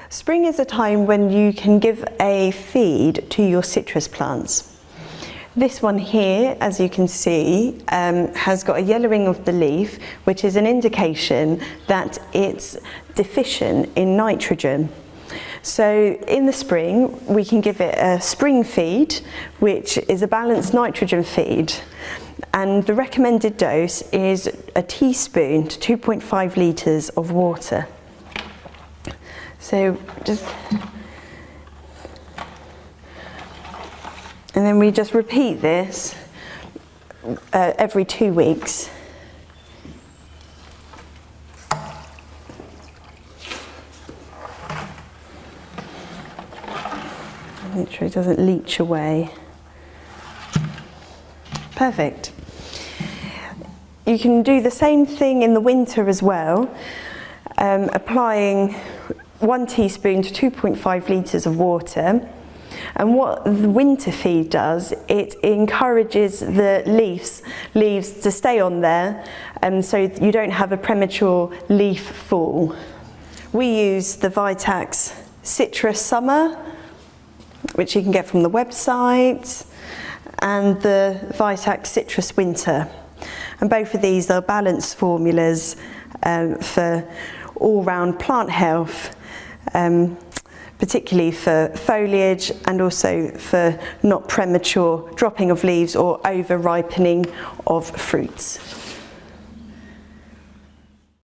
Spring is a time when you can give a feed to your citrus plants. This one here, as you can see, has got a yellowing of the leaf, which is an indication that it's deficient in nitrogen. So in the spring, we can give it a spring feed, which is a balanced nitrogen feed. And the recommended dose is a teaspoon to 2.5 litres of water. So and then we just repeat this every 2 weeks. Make sure it doesn't leach away. Perfect. You can do the same thing in the winter as well, applying 1 teaspoon to 2.5 litres of water. And what the winter feed does, it encourages the leaves to stay on there, so you don't have a premature leaf fall. We use the Vitax Citrus Summer, which you can get from the website, and the Vitax Citrus Winter. And both of these are balanced formulas for all-round plant health, particularly for foliage and also for not premature dropping of leaves or over ripening of fruits.